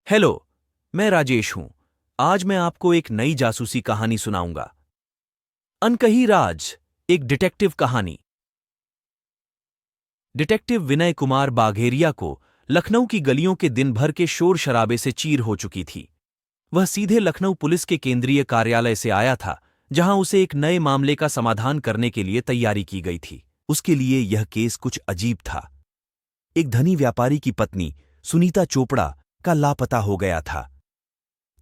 Hello, मैं राजेश हूं। आज मैं आपको एक नई जासूसी कहानी सुनाऊंगा। अनकही राज, एक डिटेक्टिव कहानी। डिटेक्टिव विनय कुमार बाघेरिया को लखनऊ की गलियों के दिन भर के शोर शराबे से चीर हो चुकी थी। वह सीधे लखनऊ पुलिस के केंद्रीय कार्यालय से आया था, जहां उसे एक नए मामले का समाधान करने के लिए तैयारी की गई थी। उसके लिए यह केस कुछ अजीब था। एक धनी व्यापारी की पत्नी सुनीता चोपड़ा का लापता हो गया था।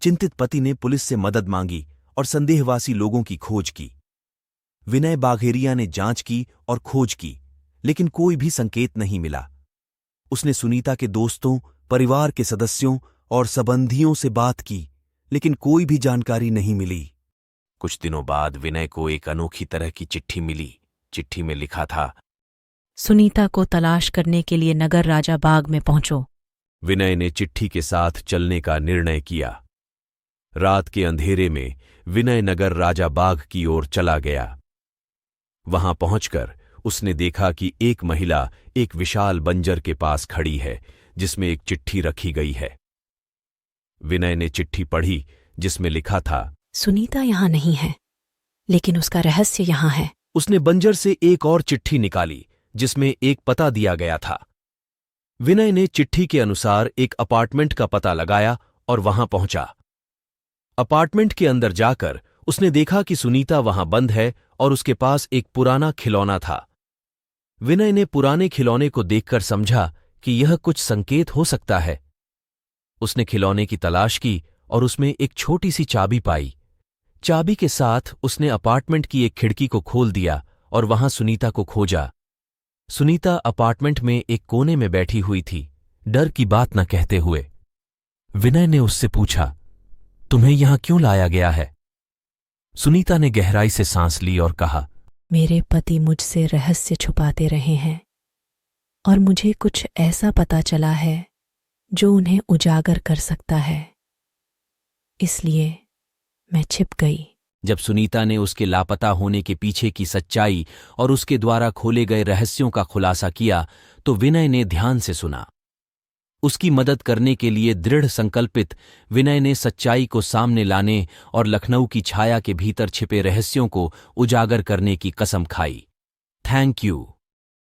चिंतित पति ने पुलिस से मदद मांगी और संदेहवासी लोगों की खोज की। विनय बाघेरिया ने जांच की और खोज की, लेकिन कोई भी संकेत नहीं मिला। उसने सुनीता के दोस्तों, परिवार के सदस्यों और संबंधियों से बात की, लेकिन कोई भी जानकारी नहीं मिली। कुछ दिनों बाद विनय को एक अनोखी तरह की चिट्ठी मिली। चिट्ठी में लिखा था, सुनीता को तलाश करने के लिए नगर राजा बाग में पहुंचो। विनय ने चिट्ठी के साथ चलने का निर्णय किया। रात के अंधेरे में विनय नगर राजा बाग की ओर चला गया। वहां पहुंचकर उसने देखा कि एक महिला एक विशाल बंजर के पास खड़ी है, जिसमें एक चिट्ठी रखी गई है। विनय ने चिट्ठी पढ़ी, जिसमें लिखा था, सुनीता यहां नहीं है, लेकिन उसका रहस्य यहां है। उसने बंजर से एक और चिट्ठी निकाली, जिसमें एक पता दिया गया था। विनय ने चिट्ठी के अनुसार एक अपार्टमेंट का पता लगाया और वहां पहुंचा। अपार्टमेंट के अंदर जाकर उसने देखा कि सुनीता वहां बंद है और उसके पास एक पुराना खिलौना था। विनय ने पुराने खिलौने को देखकर समझा कि यह कुछ संकेत हो सकता है। उसने खिलौने की तलाश की और उसमें एक छोटी सी चाबी पाई। चाबी के साथ उसने अपार्टमेंट की एक खिड़की को खोल दिया और वहां सुनीता को खोजा। सुनीता अपार्टमेंट में एक कोने में बैठी हुई थी, डर की बात न कहते हुए। विनय ने उससे पूछा, तुम्हें यहां क्यों लाया गया है? सुनीता ने गहराई से सांस ली और कहा, मेरे पति मुझसे रहस्य छुपाते रहे हैं और मुझे कुछ ऐसा पता चला है जो उन्हें उजागर कर सकता है, इसलिए मैं छिप गई। जब सुनीता ने उसके लापता होने के पीछे की सच्चाई और उसके द्वारा खोले गए रहस्यों का खुलासा किया, तो विनय ने ध्यान से सुना। उसकी मदद करने के लिए दृढ़ संकल्पित विनय ने सच्चाई को सामने लाने और लखनऊ की छाया के भीतर छिपे रहस्यों को उजागर करने की कसम खाई। Thank you.